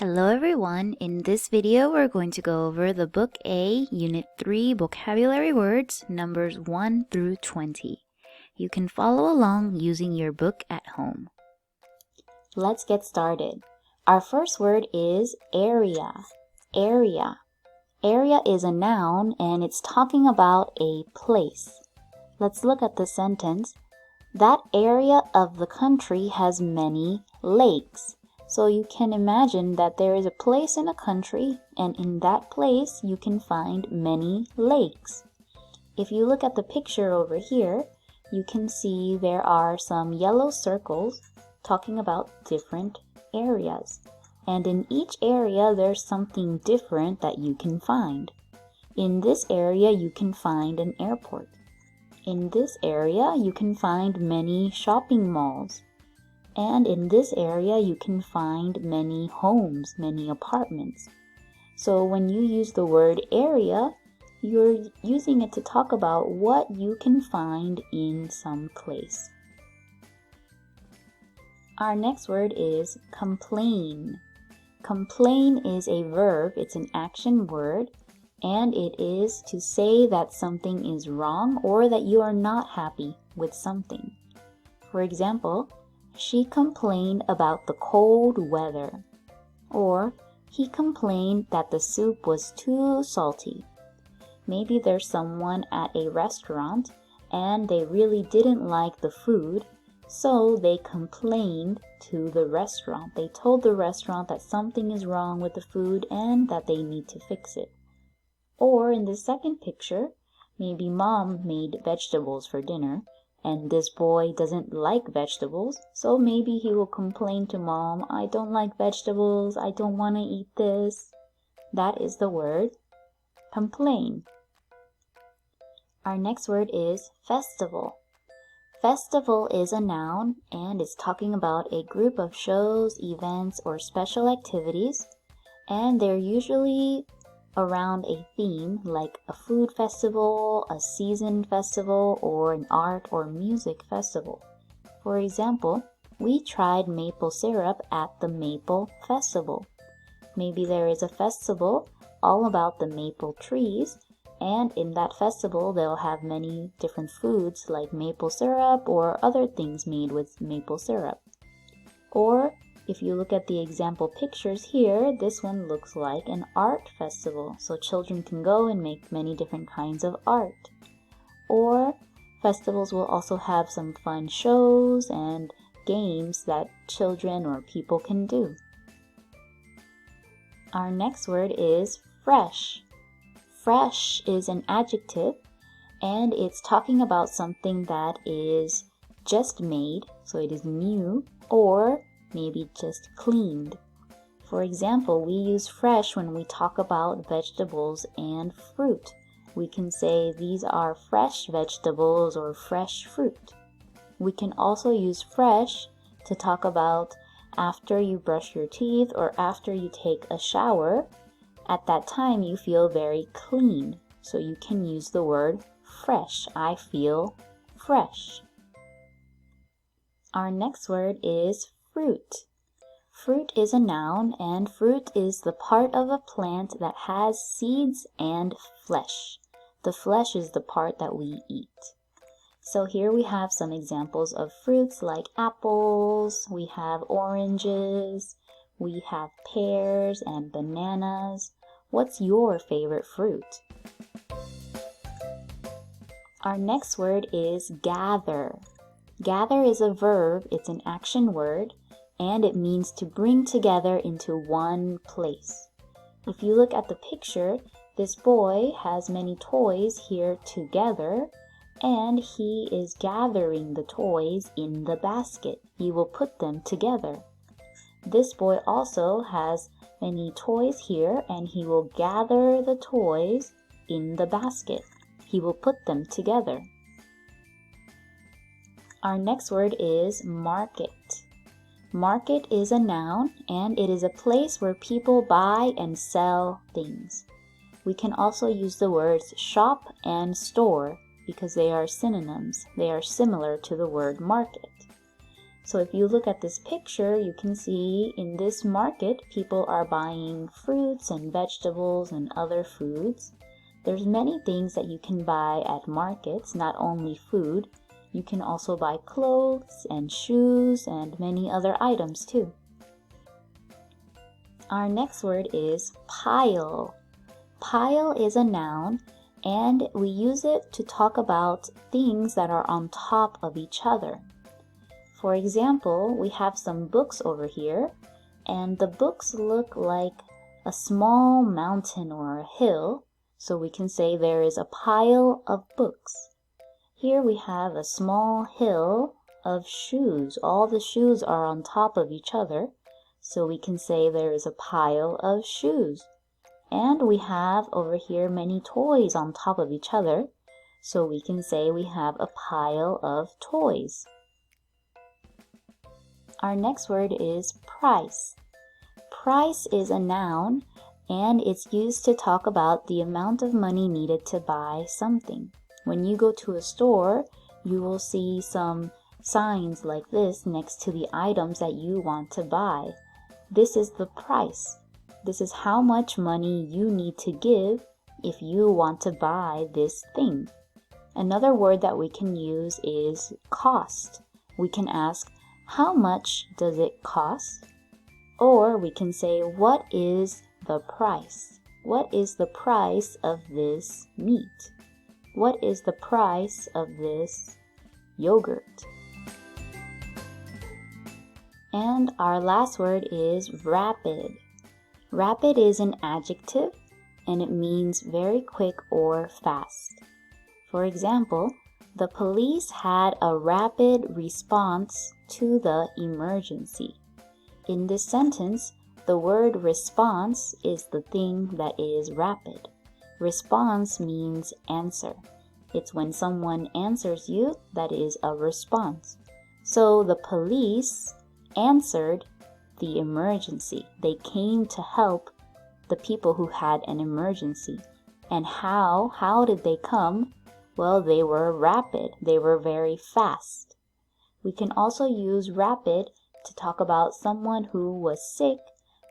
Hello everyone, in this video we're going to go over the Book A, Unit 3 Vocabulary Words, numbers 1 through 20. You can follow along using your book at home. Let's get started. Our first word is area. Area. Area is a noun and it's talking about a place. Let's look at the sentence. That area of the country has many lakes. So you can imagine that there is a place in a country, and in that place you can find many lakes. If you look at the picture over here, you can see there are some yellow circles talking about different areas. And in each area there's something different that you can find. In this area you can find an airport. In this area you can find many shopping malls. And in this area, you can find many homes, many apartments. So when you use the word area, you're using it to talk about what you can find in some place. Our next word is complain. Complain is a verb, it's an action word, and it is to say that something is wrong or that you are not happy with something. For example, she complained about the cold weather. Or, he complained that the soup was too salty. Maybe there's someone at a restaurant and they really didn't like the food, so they complained to the restaurant. They told the restaurant that something is wrong with the food and that they need to fix it. Or in the second picture, maybe mom made vegetables for dinner. And this boy doesn't like vegetables, so maybe he will complain to mom, I don't like vegetables, I don't want to eat this. That is the word complain. Our next word is festival. Festival is a noun and it's talking about a group of shows, events, or special activities, and they're usually around a theme like a food festival, a season festival, or an art or music festival. For example, we tried maple syrup at the Maple Festival. Maybe there is a festival all about the maple trees, and in that festival they'll have many different foods like maple syrup or other things made with maple syrup. Or if you look at the example pictures here, this one looks like an art festival, so children can go and make many different kinds of art. Or festivals will also have some fun shows and games that children or people can do. Our next word is fresh. Fresh is an adjective, and it's talking about something that is just made, so it is new, or maybe just cleaned. For example, we use fresh when we talk about vegetables and fruit. We can say these are fresh vegetables or fresh fruit. We can also use fresh to talk about after you brush your teeth or after you take a shower. At that time you feel very clean, so you can use the word fresh. I feel fresh. Our next word is fruit. Fruit is a noun, and fruit is the part of a plant that has seeds and flesh. The flesh is the part that we eat. So here we have some examples of fruits like apples, we have oranges, we have pears and bananas. What's your favorite fruit? Our next word is gather. Gather is a verb, it's an action word, and it means to bring together into one place. If you look at the picture, this boy has many toys here together, and he is gathering the toys in the basket. He will put them together. This boy also has many toys here, and he will gather the toys in the basket. He will put them together. Our next word is market. Market is a noun, and it is a place where people buy and sell things. We can also use the words shop and store because they are synonyms. They are similar to the word market. So if you look at this picture, you can see in this market, people are buying fruits and vegetables and other foods. There's many things that you can buy at markets, not only food. You can also buy clothes and shoes and many other items too. Our next word is pile. Pile is a noun, and we use it to talk about things that are on top of each other. For example, we have some books over here, and the books look like a small mountain or a hill, so we can say there is a pile of books. Here we have a small hill of shoes. All the shoes are on top of each other, so we can say there is a pile of shoes. And we have over here many toys on top of each other, so we can say we have a pile of toys. Our next word is price. Price is a noun, and it's used to talk about the amount of money needed to buy something. When you go to a store, you will see some signs like this next to the items that you want to buy. This is the price. This is how much money you need to give if you want to buy this thing. Another word that we can use is cost. We can ask, how much does it cost? Or we can say, what is the price? What is the price of this meat? What is the price of this yogurt? And our last word is rapid. Rapid is an adjective, and it means very quick or fast. For example, the police had a rapid response to the emergency. In this sentence, the word response is the thing that is rapid. Response means answer. It's when someone answers you that is a response. So the police answered the emergency. They came to help the people who had an emergency. And how did they come? Well, they were rapid. They were very fast. We can also use rapid to talk about someone who was sick,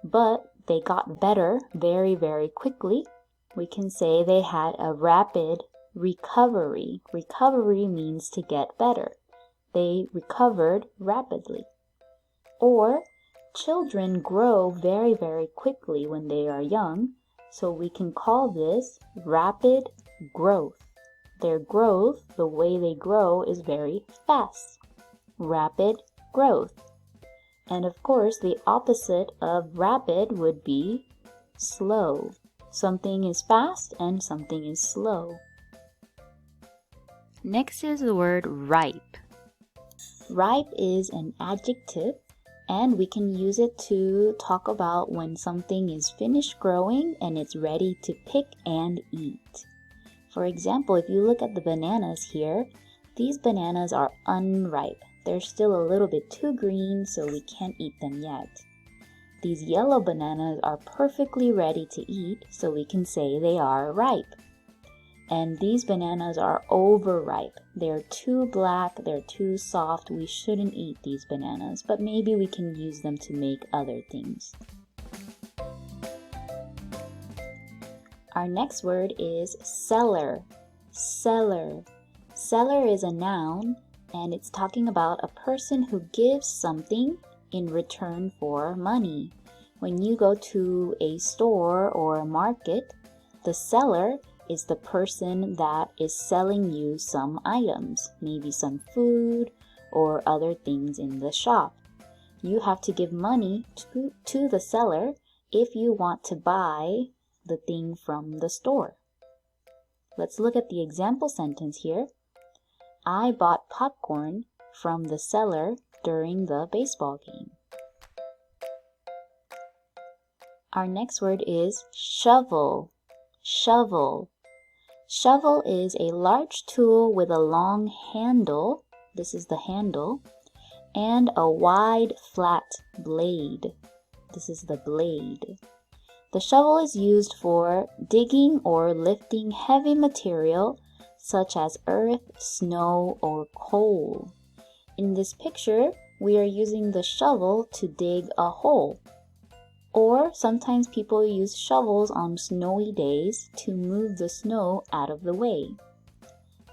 but they got better very, very quickly. We can say they had a rapid recovery. Recovery means to get better. They recovered rapidly. Or children grow very, very quickly when they are young, so we can call this rapid growth. Their growth, the way they grow, is very fast. Rapid growth. And of course, the opposite of rapid would be slow. Something is fast and something is slow. Next is the word ripe. Ripe is an adjective, and we can use it to talk about when something is finished growing and it's ready to pick and eat. For example, if you look at the bananas here, these bananas are unripe. They're still a little bit too green, so we can't eat them yet. These yellow bananas are perfectly ready to eat, so we can say they are ripe. And these bananas are overripe. They're too black, they're too soft. We shouldn't eat these bananas, but maybe we can use them to make other things. Our next word is seller. Seller. Seller is a noun, and it's talking about a person who gives something in return for money. When you go to a store or a market, the seller is the person that is selling you some items, maybe some food or other things in the shop. You have to give money to the seller if you want to buy the thing from the store. Let's look at the example sentence here. I bought popcorn from the seller during the baseball game. Our next word is shovel. Shovel. Shovel is a large tool with a long handle. This is the handle. And a wide, flat blade. This is the blade. The shovel is used for digging or lifting heavy material such as earth, snow, or coal. In this picture, we are using the shovel to dig a hole. Or sometimes people use shovels on snowy days to move the snow out of the way.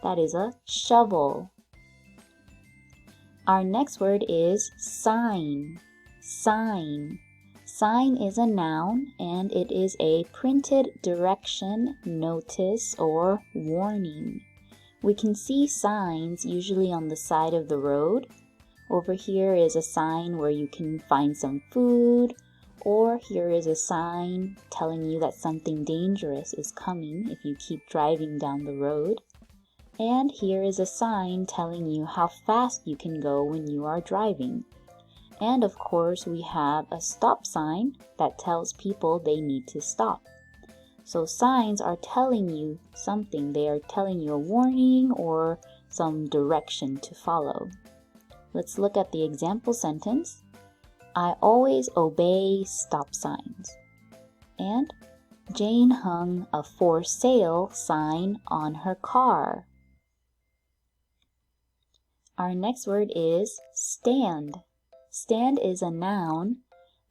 That is a shovel. Our next word is sign. Sign. Sign is a noun and it is a printed direction, notice, or warning. We can see signs usually on the side of the road. Over here is a sign where you can find some food, or here is a sign telling you that something dangerous is coming if you keep driving down the road. And here is a sign telling you how fast you can go when you are driving. And of course, we have a stop sign that tells people they need to stop. So signs are telling you something. They are telling you a warning or some direction to follow. Let's look at the example sentence. I always obey stop signs. And Jane hung a for sale sign on her car. Our next word is stand. Stand is a noun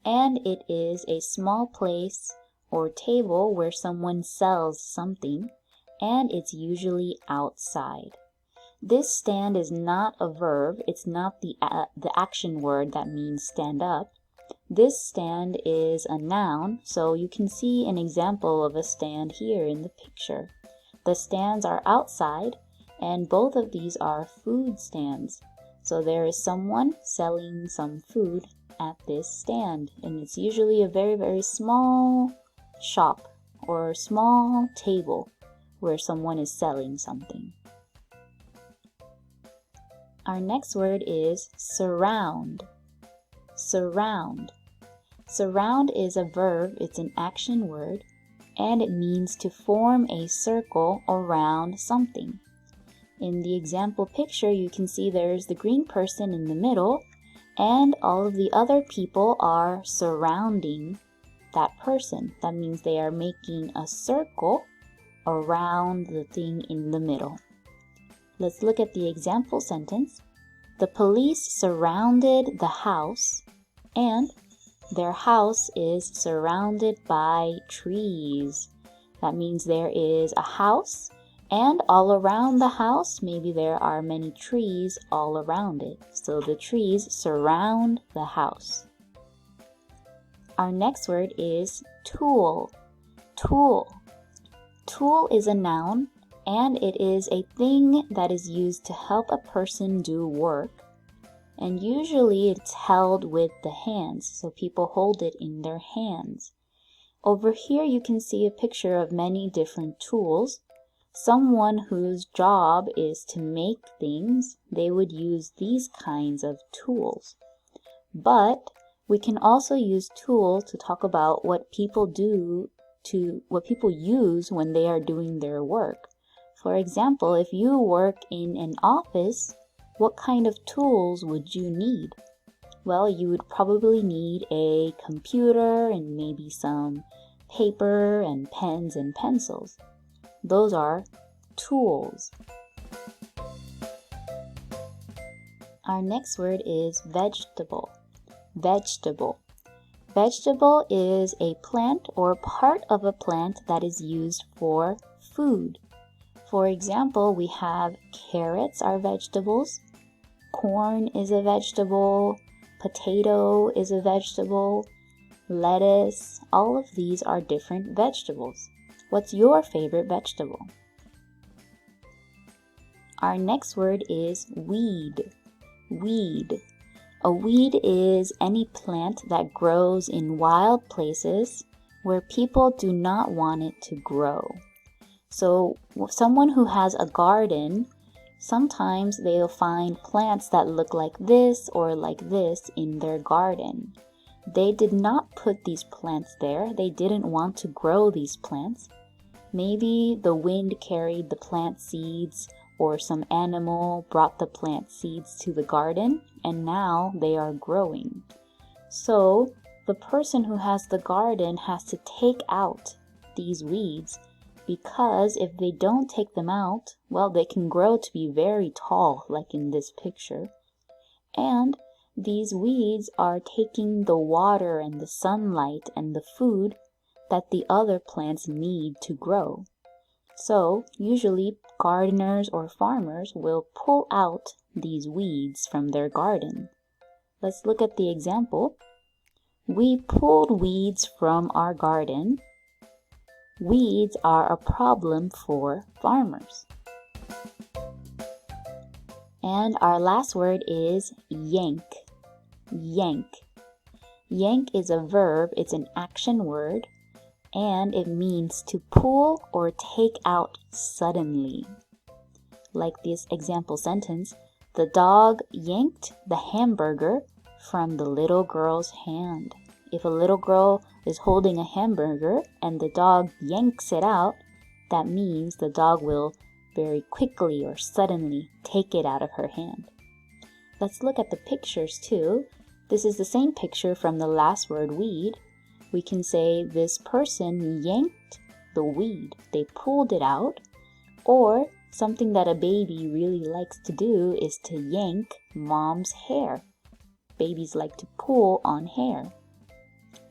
and it is a small place or table where someone sells something, and it's usually outside. This stand is not a verb. It's not the action word that means stand up. This stand is a noun, so you can see an example of a stand here in the picture. The stands are outside, and both of these are food stands. So there is someone selling some food at this stand, and it's usually a very, very small shop or small table where someone is selling something. Our next word is surround. Surround. Surround is a verb, it's an action word, and it means to form a circle around something. In the example picture, you can see there's the green person in the middle, and all of the other people are surrounding that person. That means they are making a circle around the thing in the middle. Let's look at the example sentence. The police surrounded the house, and their house is surrounded by trees. That means there is a house, and all around the house, maybe there are many trees all around it. So the trees surround the house. Our next word is tool. Tool. Tool is a noun, and it is a thing that is used to help a person do work. And usually it's held with the hands, so people hold it in their hands. Over here you can see a picture of many different tools. Someone whose job is to make things, they would use these kinds of tools. But we can also use tool to talk about what people use when they are doing their work. For example, if you work in an office, what kind of tools would you need? Well, you would probably need a computer and maybe some paper and pens and pencils. Those are tools. Our next word is vegetable. Vegetable. Vegetable is a plant or part of a plant that is used for food. For example, we have carrots are vegetables, corn is a vegetable, potato is a vegetable, lettuce, all of these are different vegetables. What's your favorite vegetable? Our next word is weed. Weed. A weed is any plant that grows in wild places where people do not want it to grow. So someone who has a garden, sometimes they'll find plants that look like this or like this in their garden. They did not put these plants there. They didn't want to grow these plants. Maybe the wind carried the plant seeds, or some animal brought the plant seeds to the garden, and now they are growing. So the person who has the garden has to take out these weeds, because if they don't take them out, well, they can grow to be very tall, like in this picture. And these weeds are taking the water and the sunlight and the food that the other plants need to grow. So, usually gardeners or farmers will pull out these weeds from their garden. Let's look at the example. We pulled weeds from our garden. Weeds are a problem for farmers. And our last word is yank. Yank. Yank is a verb, it's an action word, and it means to pull or take out suddenly. Like this example sentence, the dog yanked the hamburger from the little girl's hand. If a little girl is holding a hamburger and the dog yanks it out, that means the dog will very quickly or suddenly take it out of her hand. Let's look at the pictures too. This is the same picture from the last word, weed. We can say this person yanked the weed. They pulled it out. Or something that a baby really likes to do is to yank mom's hair. Babies like to pull on hair.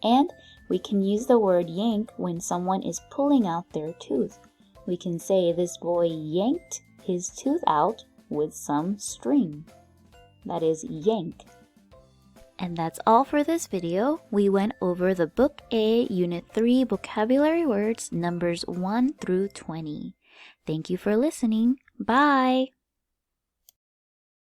And we can use the word yank when someone is pulling out their tooth. We can say this boy yanked his tooth out with some string. That is yank. And that's all for this video. We went over the Book A, Unit 3 vocabulary words, numbers 1 through 20. Thank you for listening. Bye!